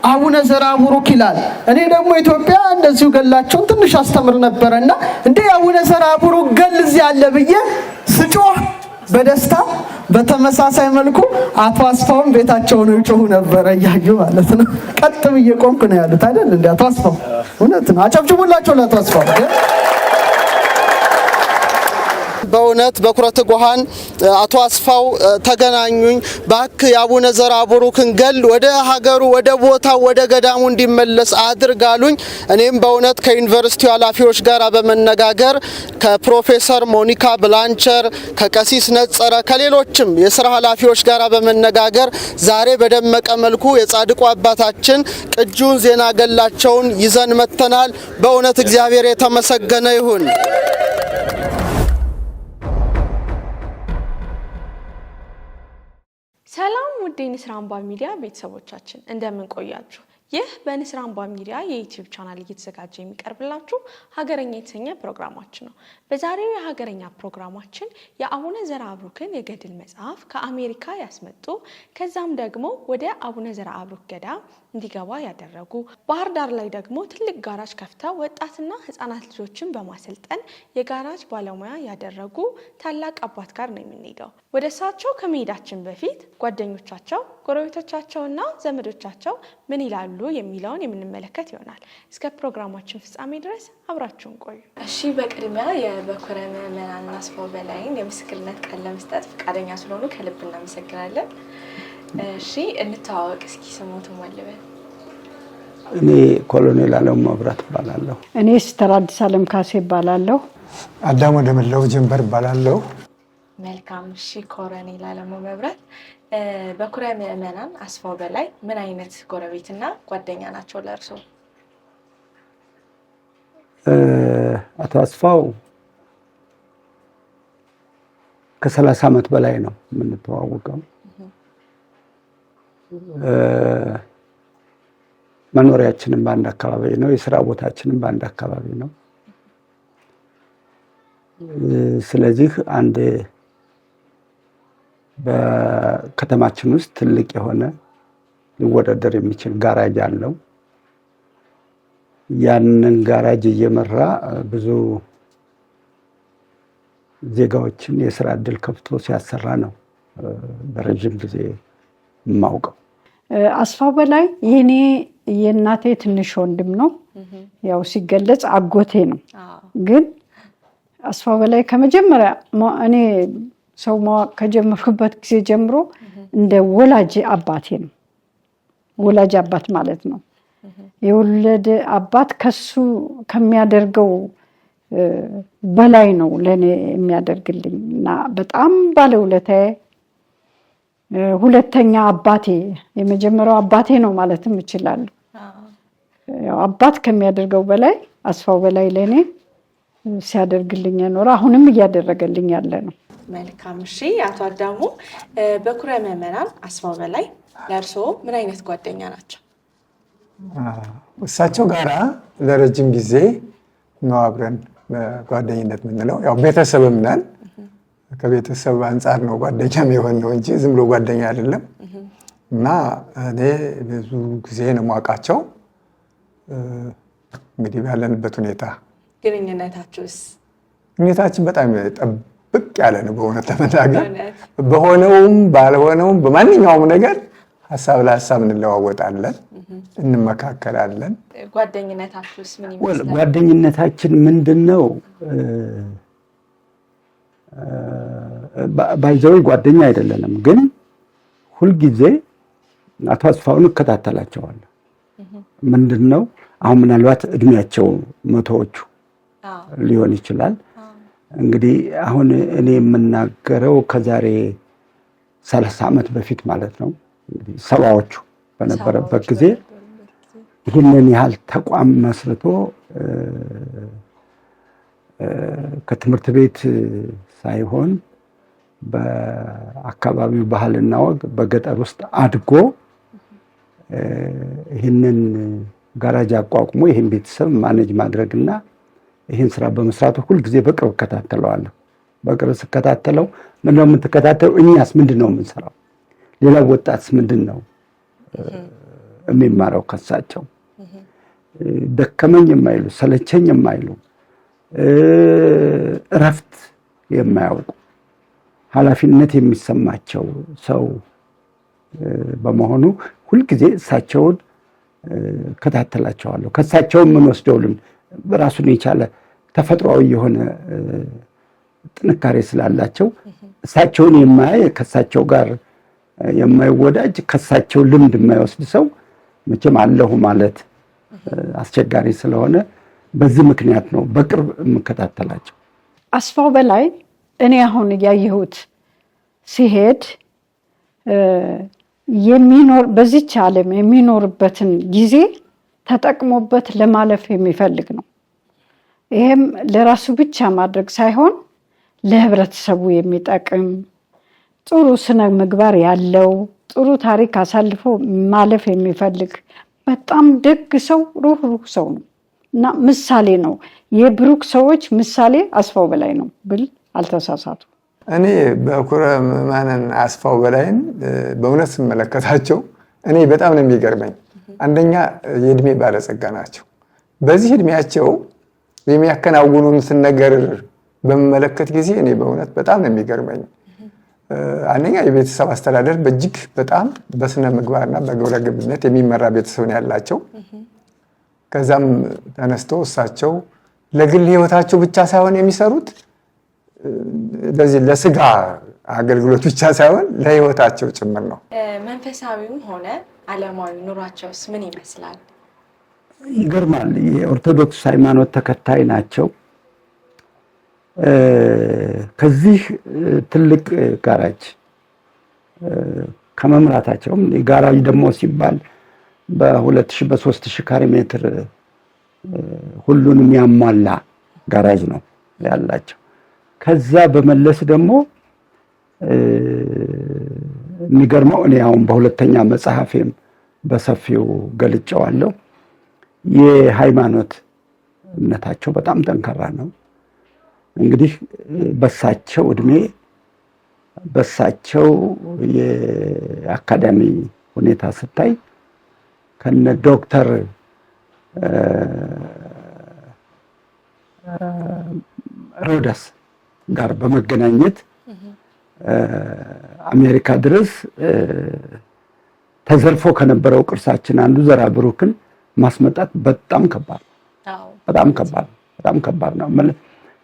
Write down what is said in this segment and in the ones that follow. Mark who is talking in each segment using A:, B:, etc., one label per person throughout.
A: አቡነ ዘርአቡሩክ ይላል። እኔ ደግሞ ኢትዮጵያ እንደዚሁ ገላቸውን ትንሽ አስተምር ነበርና እንዴ አቡነ ዘርአቡሩክ ገል እዚህ አለ ብዬ ስጮህ በደስታ በተመሳሳይ መልኩ አቶ አስፋውን ቤታቸውን ይጮሁ ነበር እያዩ ማለት ነው። ቀጥ ብዬ ቆምኩ ነው ያሉት አይደል እንዴ አቶ አስፋው? እውነት ነው። አጨብጭቡላቸው ለአቶ አስፋው። በእውነት በኩረት ጎሃን አቶ አስፋው ተገናኙኝ። ባክ የአቡነ ዘርአቡሩክን ገል ወደ ሀገሩ ወደ ቦታው ወደ ገዳሙ እንዲመለስ አድርጋሉኝ። እኔም በእውነት ከዩኒቨርሲቲው ኃላፊዎች ጋር በመነጋገር ከፕሮፌሰር ሞኒካ ብላንቸር ከቀሲስ ነጸረ ከሌሎችም የሥራ ኃላፊዎች ጋር በመነጋገር ዛሬ በደመቀ መልኩ የጻድቁ አባታችን ቅጂውን ዜና ገላቸውን ይዘን መተናል። በእውነት እግዚአብሔር የተመሰገነ ይሁን።
B: ሰላም ውድ የንስር አምባ ሚዲያ ቤተሰቦቻችን እንደምን ቆያችሁ? ይህ በንስር አምባ ሚዲያ የዩቲዩብ ቻናል እየተዘጋጀ የሚቀርብላችሁ ሀገረኛ የተሰኘ ፕሮግራማችን ነው። በዛሬው የሀገረኛ ፕሮግራማችን የአቡነ ዘርአቡሩክን የገድል መጽሐፍ ከአሜሪካ ያስመጡ ከዛም ደግሞ ወደ አቡነ ዘርአቡሩክ ገዳም እንዲገባ ያደረጉ ባህር ዳር ላይ ደግሞ ትልቅ ጋራጅ ከፍተው ወጣትና ህፃናት ልጆችን በማሰልጠን የጋራጅ ባለሙያ ያደረጉ ታላቅ አባት ጋር ነው የምንሄደው። ወደ እሳቸው ከመሄዳችን በፊት ጓደኞቻቸው፣ ጎረቤቶቻቸውና ዘመዶቻቸው ምን ይላሉ የሚለውን የምንመለከት ይሆናል። እስከ ፕሮግራማችን ፍጻሜ ድረስ አብራችሁን ቆዩ። እሺ፣ በቅድሚያ የበኩረ ምዕመናን አስፋው በላይን የምስክርነት ቃል ለመስጠት ፈቃደኛ ስለሆኑ ከልብ እናመሰግናለን። እሺ፣ እንተዋወቅ እስኪ ስሞቱ ማለበል።
C: እኔ ኮሎኔል አለሙ መብራት እባላለሁ።
D: እኔ ሲስተር አዲስ ዓለም ካሴ እባላለሁ።
E: አዳም ወደመላው ጀንበር እባላለሁ።
B: መልካም። እሺ፣ ኮሎኔል አለሙ መብራት በኩረ ምዕመናን አስፋው በላይ ምን አይነት ጎረቤትና ጓደኛ ናቸው ለእርሶ?
C: አቶ አስፋው ከ30 ዓመት በላይ ነው የምንተዋወቀው። መኖሪያችንም በአንድ አካባቢ ነው፣ የሥራ ቦታችንም በአንድ አካባቢ ነው። ስለዚህ አንድ በከተማችን ውስጥ ትልቅ የሆነ ሊወዳደር የሚችል ጋራጅ አለው። ያንን ጋራጅ እየመራ ብዙ ዜጋዎችን የሥራ ዕድል ከፍቶ ሲያሰራ ነው በረጅም ጊዜ የማውቀው።
D: አስፋው በላይ የእናቴ ትንሽ ወንድም ነው። ያው ሲገለጽ አጎቴ ነው። ግን አስፋው በላይ ከመጀመሪያ እኔ ሰው ማወቅ ከጀመርኩበት ጊዜ ጀምሮ እንደ ወላጅ አባቴ ነው። ወላጅ አባት ማለት ነው። የወለደ አባት ከሱ ከሚያደርገው በላይ ነው ለኔ የሚያደርግልኝ እና በጣም ባለውለታዬ። ሁለተኛ አባቴ፣ የመጀመሪያው አባቴ ነው ማለትም እችላለሁ። ያው አባት ከሚያደርገው በላይ አስፋው በላይ ለኔ ሲያደርግልኝ ኖር አሁንም እያደረገልኝ ያለ ነው።
B: መልካም። እሺ፣ አቶ አዳሙ በኩረ ምዕመናን አስፋው በላይ ለእርሶ ምን አይነት ጓደኛ ናቸው?
E: እሳቸው ጋራ ለረጅም ጊዜ ነው አብረን ጓደኝነት የምንለው። ያው ቤተሰብም ነን። ከቤተሰብ አንጻር ነው ጓደኛም የሆነው እንጂ ዝም ብሎ ጓደኛ አይደለም። እና እኔ ብዙ ጊዜ ነው የማውቃቸው። እንግዲህ ያለንበት ሁኔታ ግንኙነታችን በጣም ጥብቅ ያለ ነው። በእውነት ለመናገር በሆነውም ባልሆነውም በማንኛውም ነገር ሀሳብ ለሀሳብ እንለዋወጣለን፣ እንመካከላለን።
B: ጓደኝነታችሁስ ምን ይመስላል?
C: ጓደኝነታችን ምንድነው? ባይዘው ጓደኛ አይደለንም፣ ግን ሁልጊዜ አቶ አስፋውን እከታተላቸዋለሁ። ምንድነው አሁን ምናልባት እድሜያቸው መቶዎቹ ሊሆን ይችላል። እንግዲህ አሁን እኔ የምናገረው ከዛሬ 30 ዓመት በፊት ማለት ነው። እንግዲህ ሰባዎቹ በነበረበት ጊዜ ይህንን ያህል ተቋም መስርቶ ከትምህርት ቤት ሳይሆን በአካባቢው ባህልና ወግ በገጠር ውስጥ አድጎ ይህንን ጋራጅ አቋቁሞ ይህን ቤተሰብ ማኔጅ ማድረግና ይህን ስራ በመስራቱ ሁሉ ጊዜ በቅርብ እከታተለዋለሁ። በቅርብ ስከታተለው ምንድነው የምትከታተለው? እኛስ ምንድነው የምንሰራው? ሌላው ወጣትስ ምንድነው የሚማረው ከሳቸው። ደከመኝ የማይሉ ሰለቸኝ የማይሉ እረፍት የማያውቁ ኃላፊነት የሚሰማቸው ሰው በመሆኑ ሁልጊዜ እሳቸውን ከታተላቸዋለሁ። ከሳቸው ምን ወስደውልን ራሱን የቻለ ተፈጥሯዊ የሆነ ጥንካሬ ስላላቸው እሳቸውን የማያይ ከሳቸው ጋር የማይወዳጅ ከሳቸው ልምድ የማይወስድ ሰው መቼም አለሁ ማለት አስቸጋሪ ስለሆነ በዚህ ምክንያት ነው በቅርብ የምከታተላቸው።
D: አስፋው በላይ እኔ አሁን ያየሁት ሲሄድ በዚች ዓለም የሚኖርበትን ጊዜ ተጠቅሞበት ለማለፍ የሚፈልግ ነው። ይሄም ለራሱ ብቻ ማድረግ ሳይሆን ለህብረተሰቡ የሚጠቅም ጥሩ ስነ ምግባር ያለው ጥሩ ታሪክ አሳልፎ ማለፍ የሚፈልግ በጣም ደግ ሰው፣ ሩህሩህ ሰው ነው እና ምሳሌ ነው። የብሩክ ሰዎች ምሳሌ አስፋው በላይ ነው ብል አልተሳሳቱ።
E: እኔ በኩረ ምዕመናን አስፋው በላይን በእውነት ስመለከታቸው እኔ በጣም ነው የሚገርመኝ። አንደኛ የእድሜ ባለጸጋ ናቸው። በዚህ እድሜያቸው የሚያከናውኑትን ነገር በመመለከት ጊዜ እኔ በእውነት በጣም ነው የሚገርመኝ። አንደኛ የቤተሰብ አስተዳደር በእጅግ በጣም በስነ ምግባርና በግብረ ገብነት የሚመራ ቤተሰብ ያላቸው። ከዛም ተነስቶ እሳቸው ለግል ህይወታቸው ብቻ ሳይሆን የሚሰሩት ለዚህ ለስጋ አገልግሎት ብቻ ሳይሆን ለህይወታቸው ጭምር ነው።
B: መንፈሳዊም ሆነ ዓለማዊ ኑሯቸውስ ምን ይመስላል?
C: ይገርማል። የኦርቶዶክስ ሃይማኖት ተከታይ ናቸው። ከዚህ ትልቅ ጋራጅ ከመምራታቸውም ጋራጅ ደግሞ ሲባል በ2000 በ3000 ካሬ ሜትር ሁሉንም ያሟላ ጋራጅ ነው ያላቸው። ከዛ በመለስ ደግሞ የሚገርመው እኔ አሁን በሁለተኛ መጽሐፌም በሰፊው ገልጨዋለሁ። የሃይማኖት እምነታቸው በጣም ጠንካራ ነው። እንግዲህ በሳቸው እድሜ በሳቸው የአካዳሚ ሁኔታ ስታይ ከነ ዶክተር ሮዳስ ጋር በመገናኘት አሜሪካ ድረስ ተዘርፎ ከነበረው ቅርሳችን አንዱ ዘራ ብሩክን ማስመጣት በጣም ከባድ ነው።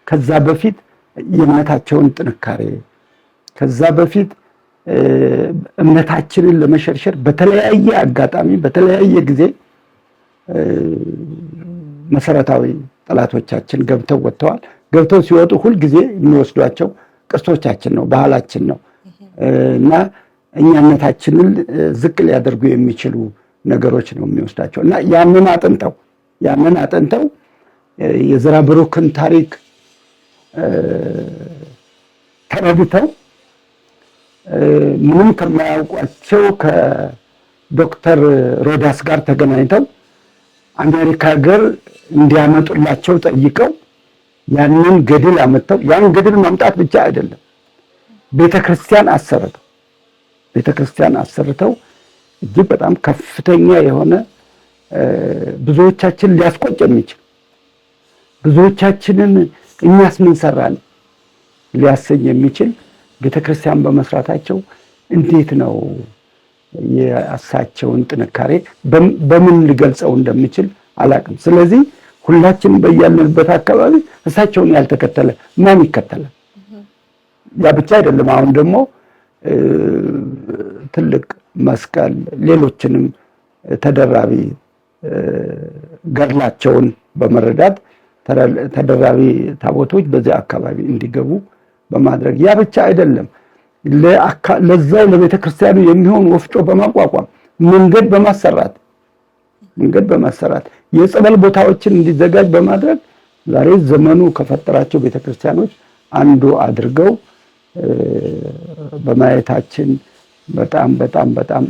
C: ከዛ በፊት የእምነታቸውን ጥንካሬ ከዛ በፊት እምነታችንን ለመሸርሸር በተለያየ አጋጣሚ በተለያየ ጊዜ መሰረታዊ ጠላቶቻችን ገብተው ወጥተዋል። ገብተው ሲወጡ ሁሉ ጊዜ የሚወስዷቸው ቅርሶቻችን ነው፣ ባህላችን ነው እና እኛነታችንን ዝቅ ሊያደርጉ የሚችሉ ነገሮች ነው የሚወስዳቸው እና ያንን አጥንተው የዘራ ብሩክን ታሪክ ተረድተው ምንም ከማያውቋቸው ከዶክተር ሮዳስ ጋር ተገናኝተው አሜሪካ ሀገር እንዲያመጡላቸው ጠይቀው ያንን ገድል አመጣው። ያን ገድል ማምጣት ብቻ አይደለም፣ ቤተክርስቲያን አሰርተው እጅግ በጣም ከፍተኛ የሆነ ብዙዎቻችን ሊያስቆጭ የሚችል ብዙዎቻችንን እኛስ ምን ሰራን ሊያሰኝ የሚችል ቤተክርስቲያን በመስራታቸው እንዴት ነው የእሳቸውን ጥንካሬ በምን ሊገልጸው እንደሚችል አላቅም። ስለዚህ ሁላችን በያለንበት አካባቢ እሳቸውን ያልተከተለ ማን ይከተላል? ያ ብቻ አይደለም። አሁን ደግሞ ትልቅ መስቀል ሌሎችንም ተደራቢ ገድላቸውን በመረዳት ተደራቢ ታቦቶች በዚህ አካባቢ እንዲገቡ በማድረግ ያ ብቻ አይደለም። ለዛው ለቤተክርስቲያኑ የሚሆን ወፍጮ በማቋቋም መንገድ በማሰራት የጸበል ቦታዎችን እንዲዘጋጅ በማድረግ ዛሬ ዘመኑ ከፈጠራቸው ቤተክርስቲያኖች አንዱ አድርገው በማየታችን በጣም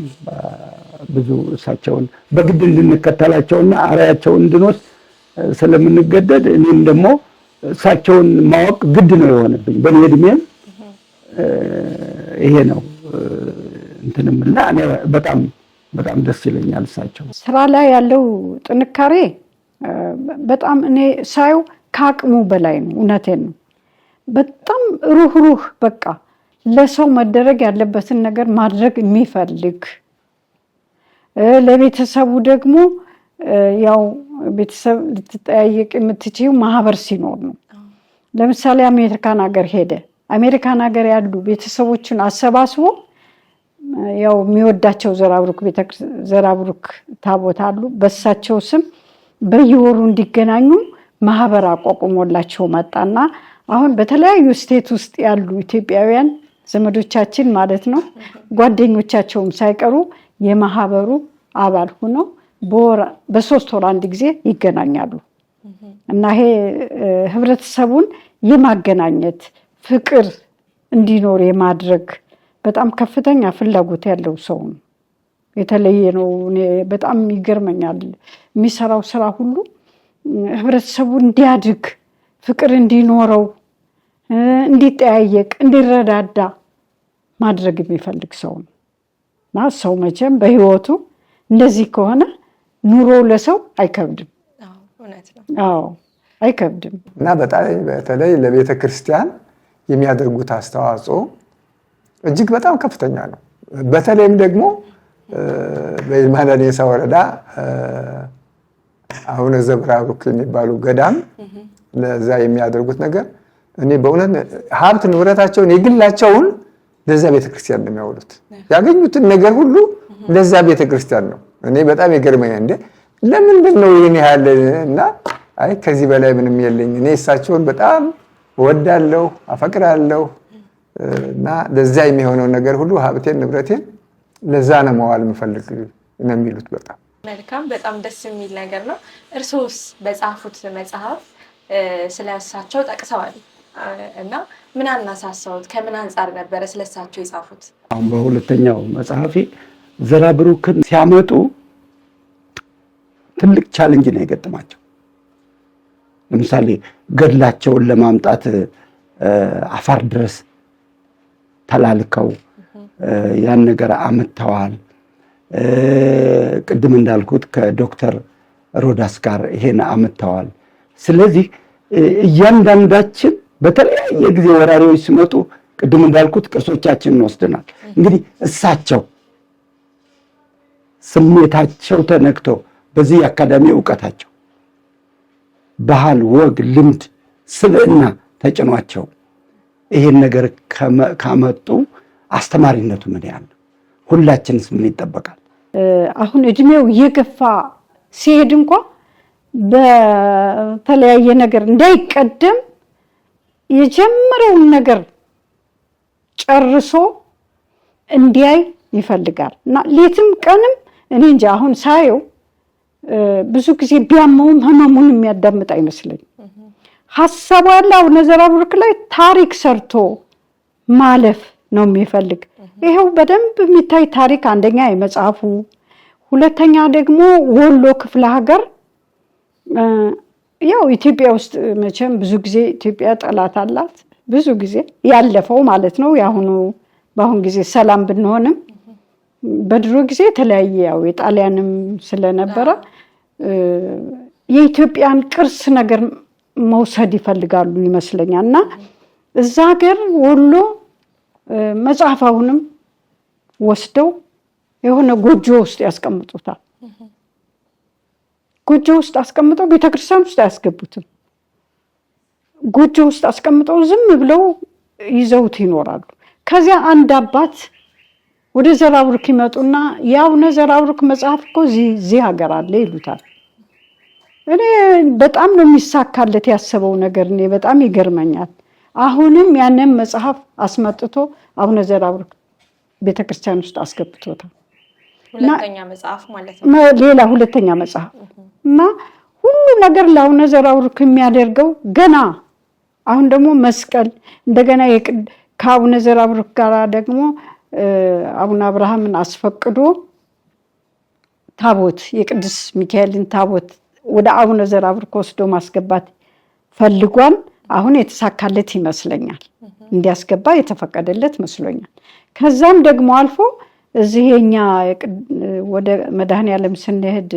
C: ብዙ እሳቸውን በግድ እንድንከተላቸውና አርአያቸውን እንድንወስድ ስለምንገደድ እኔም ደግሞ እሳቸውን ማወቅ ግድ ነው የሆነብኝ። በእኔ እድሜም ይሄ ነው እንትንምና እኔ በጣም በጣም ደስ ይለኛል። እሳቸው
D: ስራ ላይ ያለው ጥንካሬ በጣም እኔ ሳየው ከአቅሙ በላይ ነው። እውነቴን ነው። በጣም ሩህሩህ በቃ ለሰው መደረግ ያለበትን ነገር ማድረግ የሚፈልግ ለቤተሰቡ ደግሞ ያው ቤተሰብ ልትጠያየቅ የምትችይው ማህበር ሲኖር ነው። ለምሳሌ አሜሪካን ሀገር ሄደ። አሜሪካን ሀገር ያሉ ቤተሰቦችን አሰባስቦ ያው የሚወዳቸው ዘራብሩክ ታቦት አሉ። በሳቸው ስም በየወሩ እንዲገናኙ ማህበር አቋቁሞላቸው መጣና አሁን በተለያዩ ስቴት ውስጥ ያሉ ኢትዮጵያውያን ዘመዶቻችን ማለት ነው ጓደኞቻቸውም ሳይቀሩ የማህበሩ አባል ሆነው በ3 ወር አንድ ጊዜ ይገናኛሉ። እና ይሄ ህብረተሰቡን የማገናኘት ፍቅር እንዲኖር የማድረግ በጣም ከፍተኛ ፍላጎት ያለው ሰው ነው። የተለየ ነው። በጣም ይገርመኛል። የሚሰራው ስራ ሁሉ ህብረተሰቡ እንዲያድግ፣ ፍቅር እንዲኖረው፣ እንዲጠያየቅ፣ እንዲረዳዳ ማድረግ የሚፈልግ ሰው ነው። እና ሰው መቼም በህይወቱ እንደዚህ ከሆነ ኑሮ ለሰው አይከብድም። አዎ አይከብድም።
E: እና በተለይ ለቤተ ክርስቲያን የሚያደርጉት አስተዋጽኦ እጅግ በጣም ከፍተኛ ነው። በተለይም ደግሞ በይልማ ዳኔሳ ወረዳ አቡነ ዘብራብሩክ የሚባሉ ገዳም ለዛ የሚያደርጉት ነገር እኔ በእውነት ሀብት ንብረታቸውን የግላቸውን ለዛ ቤተክርስቲያን ነው የሚያውሉት። ያገኙትን ነገር ሁሉ ለዛ ቤተክርስቲያን ነው። እኔ በጣም ይገርመኛል። እንደ ለምንድን ነው ይሄን ያህል? እና አይ ከዚህ በላይ ምንም የለኝ። እኔ እሳቸውን በጣም እወዳለሁ፣ አፈቅራለሁ እና ለዛ የሚሆነው ነገር ሁሉ ሀብቴን ንብረቴን ለዛ ነው መዋል የምፈልግ ነው የሚሉት። በጣም
B: መልካም፣ በጣም ደስ የሚል ነገር ነው። እርሶስ በጻፉት መጽሐፍ ስለሳቸው ጠቅሰዋል እና ምን አናሳሳውት? ከምን አንፃር ነበረ ስለሳቸው የጻፉት?
C: አሁን በሁለተኛው መጽሐፌ ዘራብሩክን ሲያመጡ ትልቅ ቻሌንጅ ነው የገጠማቸው። ለምሳሌ ገድላቸውን ለማምጣት አፋር ድረስ ተላልከው ያን ነገር አመጣዋል። ቅድም እንዳልኩት ከዶክተር ሮዳስ ጋር ይሄን አመጣዋል። ስለዚህ እያንዳንዳችን በተለያየ ጊዜ ወራሪዎች ሲመጡ ቅድም እንዳልኩት ቅርሶቻችንን ወስደናል። እንግዲህ እሳቸው ስሜታቸው ተነክቶ በዚህ አካዳሚ ዕውቀታቸው፣ ባህል፣ ወግ፣ ልምድ፣ ስብዕና ተጭኗቸው ይሄን ነገር ካመጡ አስተማሪነቱ ምን ያህል ነው? ሁላችንስ ምን ይጠበቃል?
D: አሁን እድሜው እየገፋ ሲሄድ እንኳን በተለያየ ነገር እንዳይቀደም የጀመረውን ነገር ጨርሶ እንዲያይ ይፈልጋል እና ሌትም ቀንም እኔ እንጃ አሁን ሳየው ብዙ ጊዜ ቢያመውም ህመሙን የሚያዳምጥ አይመስለኝም። ሐሳቡ ያለ አቡነ ዘራብሩክ ላይ ታሪክ ሰርቶ ማለፍ ነው የሚፈልግ። ይሄው በደንብ የሚታይ ታሪክ አንደኛ የመጽሐፉ፣ ሁለተኛ ደግሞ ወሎ ክፍለ ሀገር ያው ኢትዮጵያ ውስጥ መቼም ብዙ ጊዜ ኢትዮጵያ ጠላት አላት። ብዙ ጊዜ ያለፈው ማለት ነው። በአሁን ጊዜ ሰላም ብንሆንም በድሮ ጊዜ የተለያየ ያው የጣሊያንም ስለነበረ የኢትዮጵያን ቅርስ ነገር መውሰድ ይፈልጋሉ ይመስለኛል። እና እዛ ሀገር ወሎ መጽሐፋውንም ወስደው የሆነ ጎጆ ውስጥ ያስቀምጡታል። ጎጆ ውስጥ አስቀምጠው ቤተክርስቲያን ውስጥ አያስገቡትም። ጎጆ ውስጥ አስቀምጠው ዝም ብለው ይዘውት ይኖራሉ። ከዚያ አንድ አባት ወደ ዘራብሩክ ይመጡና የአቡነ ዘራብሩክ መጽሐፍ እኮ እዚህ ሀገር አለ ይሉታል። እኔ በጣም ነው የሚሳካለት ያሰበው ነገር። እኔ በጣም ይገርመኛል። አሁንም ያንን መጽሐፍ አስመጥቶ አቡነ ዘራብሩክ ቤተክርስቲያን ውስጥ አስገብቶታል።
B: ሁለተኛ መጽሐፍ ማለት ነው።
D: ሌላ ሁለተኛ መጽሐፍ እና ሁሉ ነገር ለአቡነ ዘራብሩክ የሚያደርገው ገና አሁን ደግሞ መስቀል እንደገና ከአቡነ ዘራብሩክ ጋር ደግሞ አቡነ አብርሃምን አስፈቅዶ ታቦት የቅዱስ ሚካኤልን ታቦት ወደ አቡነ ዘራብሩክ ወስዶ ማስገባት ፈልጓል። አሁን የተሳካለት ይመስለኛል። እንዲያስገባ የተፈቀደለት መስሎኛል። ከዛም ደግሞ አልፎ እዚህ የኛ ወደ መድኃኔዓለም ስንሄድ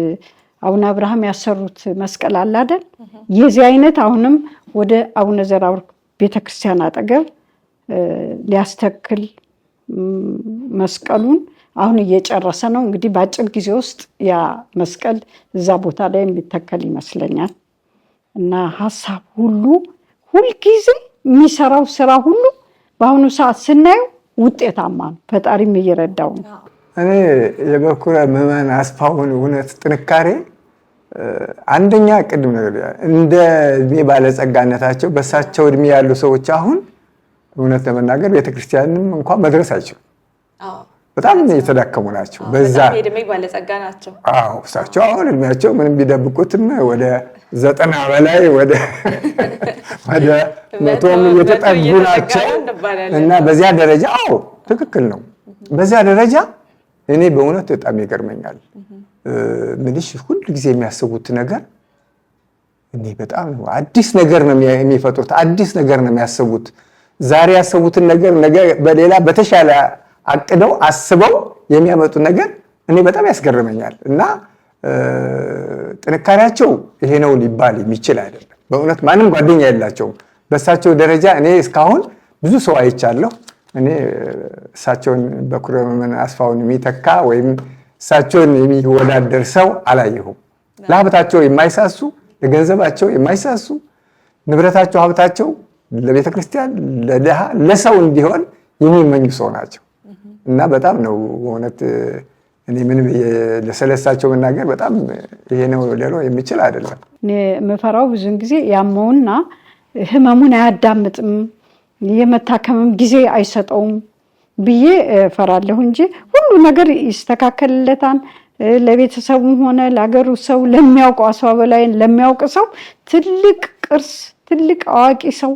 D: አቡነ አብርሃም ያሰሩት መስቀል አለ አይደል? የዚህ አይነት አሁንም ወደ አቡነ ዘራብሩክ ቤተክርስቲያን አጠገብ ሊያስተክል መስቀሉን አሁን እየጨረሰ ነው። እንግዲህ በአጭር ጊዜ ውስጥ ያ መስቀል እዛ ቦታ ላይ የሚተከል ይመስለኛል። እና ሀሳብ ሁልጊዜ የሚሰራው ስራ ሁሉ በአሁኑ ሰዓት ስናየው ውጤታማ ነው። ፈጣሪም እየረዳው ነው።
E: እኔ የበኩረ ምዕመን አስፋውን እውነት ጥንካሬ አንደኛ ቅድም ነገር እንደ እድሜ ባለጸጋነታቸው በሳቸው እድሜ ያሉ ሰዎች አሁን እውነት ለመናገር ቤተክርስቲያንም እንኳን መድረስ አይችሉም። በጣም የተዳከሙ ናቸው። በዛ
B: እድሜ ባለጸጋ ናቸው።
E: እሳቸው አሁን እድሜያቸው ምንም ቢደብቁትም ወደ 90 በላይ ወደ 100 የተጠጉ ናቸው እና በዚያ ደረጃ ትክክል ነው። በዚያ ደረጃ እኔ በእውነት በጣም ይገርመኛል። ምንሽ ሁሉ ጊዜ የሚያስቡት ነገር እኔ በጣም አዲስ ነገር ነው የሚፈጥሩት። አዲስ ነገር ነው የሚያስቡት። ዛሬ ያሰቡትን ነገር ነገ በሌላ በተሻለ አቅደው አስበው የሚያመጡ ነገር እኔ በጣም ያስገርመኛል እና ጥንካሬያቸው ይሄ ነው ሊባል የሚችል አይደለም። በእውነት ማንም ጓደኛ የላቸውም። በእሳቸው ደረጃ እኔ እስካሁን ብዙ ሰው አይቻለሁ። እኔ እሳቸውን በኩረ ምዕመን አስፋውን የሚተካ ወይም እሳቸውን የሚወዳደር ሰው አላየሁም። ለሀብታቸው የማይሳሱ፣ ለገንዘባቸው የማይሳሱ፣ ንብረታቸው ሀብታቸው ለቤተክርስቲያን ለድሃ ለሰው እንዲሆን የሚመኙ ሰው ናቸው እና በጣም ነው በእውነት እኔ ምንም ለሰለሳቸው መናገር በጣም ይሄ ነው ሌላው የሚችል አይደለም።
D: እኔ የምፈራው ብዙን ጊዜ ያመውና ህመሙን አያዳምጥም የመታከምም ጊዜ አይሰጠውም ብዬ ፈራለሁ እንጂ ሁሉ ነገር ይስተካከልለታል። ለቤተሰቡም ሆነ ለሀገሩ ሰው ለሚያውቀው ሰው በላይ ለሚያውቅ ሰው ትልቅ ቅርስ ትልቅ አዋቂ ሰው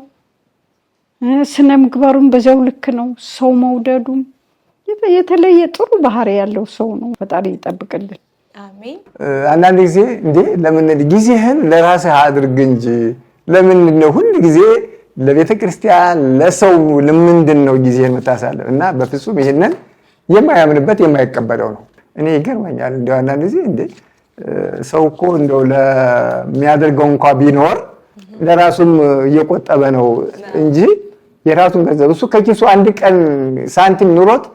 D: ስነ ምግባሩም በዛው ልክ ነው። ሰው መውደዱም የተለየ ጥሩ ባህሪ ያለው ሰው ነው። ፈጣሪ ይጠብቅልን።
B: አሜን።
E: አንዳንድ ጊዜ እንዴ ለምን ጊዜህን ለራስህ አድርግ እንጂ ለምን ነው ሁሉ ጊዜ ለቤተክርስቲያን ለሰው ለምንድን ነው ጊዜህን መታሳለፍ? እና በፍጹም ይሄንን የማያምንበት የማይቀበለው ነው። እኔ ይገርመኛል እንደው አንዳንድ ጊዜ እንዴ ሰው እኮ እንደው ለሚያደርገው እንኳን ቢኖር ለራሱም እየቆጠበ ነው እንጂ የራሱን ገንዘብ እሱ ከኪሱ አንድ ቀን ሳንቲም ኑሮት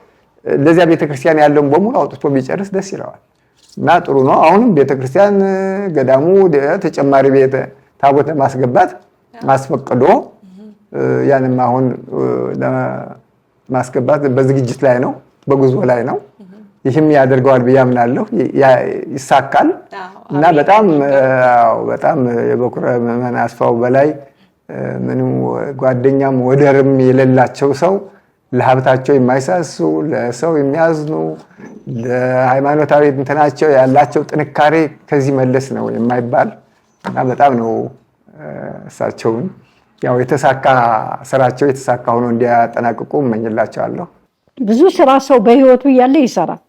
E: ለዚያ ቤተክርስቲያን ያለውን በሙሉ አውጥቶ ቢጨርስ ደስ ይለዋል። እና ጥሩ ነው። አሁንም ቤተክርስቲያን ገዳሙ ተጨማሪ ቤተ ታቦት ለማስገባት ማስፈቀዶ ያንም አሁን ለማስገባት በዝግጅት ላይ ነው፣ በጉዞ ላይ ነው። ይህም ያደርገዋል ብዬ አምናለሁ። ይሳካል እና በጣም የበኩረ ምዕመን አስፋው በላይ ምንም ጓደኛም ወደርም የሌላቸው ሰው ለሀብታቸው የማይሳሱ ለሰው የሚያዝኑ ለሃይማኖታዊ እንትናቸው ያላቸው ጥንካሬ ከዚህ መለስ ነው የማይባል እና በጣም ነው እሳቸውን ያው የተሳካ ስራቸው የተሳካ ሆኖ እንዲያጠናቅቁ እመኝላቸዋለሁ።
D: ብዙ ስራ ሰው በህይወቱ ያለ ይሰራል።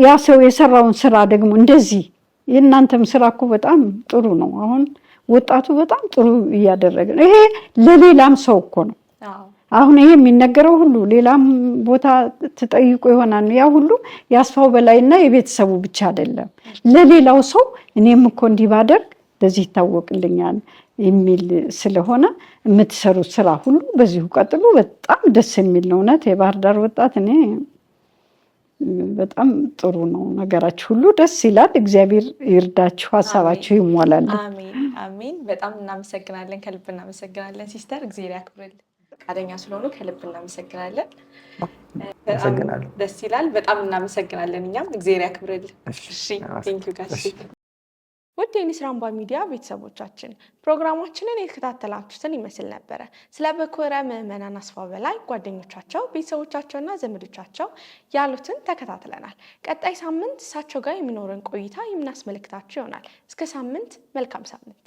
D: ያ ሰው የሰራውን ስራ ደግሞ እንደዚህ የእናንተም ስራ እኮ በጣም ጥሩ ነው። አሁን ወጣቱ በጣም ጥሩ እያደረገ ነው። ይሄ ለሌላም ሰው እኮ ነው። አሁን ይሄ የሚነገረው ሁሉ ሌላም ቦታ ተጠይቆ ይሆናል። ያ ሁሉ ያስፋው በላይና የቤተሰቡ ብቻ አይደለም። ለሌላው ሰው እኔም እኮ እንዲህ ባደርግ ለዚህ ይታወቅልኛል የሚል ስለሆነ የምትሰሩት ስራ ሁሉ በዚሁ ቀጥሉ። በጣም ደስ የሚል ነው። እውነት የባህር ዳር ወጣት እኔ በጣም ጥሩ ነው። ነገራችሁ ሁሉ ደስ ይላል። እግዚአብሔር ይርዳችሁ፣ ሀሳባችሁ ይሟላል።
B: አሜን አሜን። በጣም እናመሰግናለን፣ ከልብ እናመሰግናለን ሲስተር። እግዚአብሔር ያክብርልን። ፈቃደኛ ስለሆኑ ከልብ እናመሰግናለን። በጣም ደስ ይላል። በጣም እናመሰግናለን። እኛም እግዚአብሔር ያክብርልን። እሺ ቴንክ ዩ ጋሽ። ውድ የንስር አምባ ሚዲያ ቤተሰቦቻችን ፕሮግራማችንን የተከታተላችሁትን ይመስል ነበረ። ስለ በኩረ ምዕመናን አስፋው በላይ ጓደኞቻቸው፣ ቤተሰቦቻቸውና ዘመዶቻቸው ያሉትን ተከታትለናል። ቀጣይ ሳምንት እሳቸው ጋር የሚኖረን ቆይታ የምናስመለክታችሁ ይሆናል። እስከ ሳምንት፣ መልካም ሳምንት።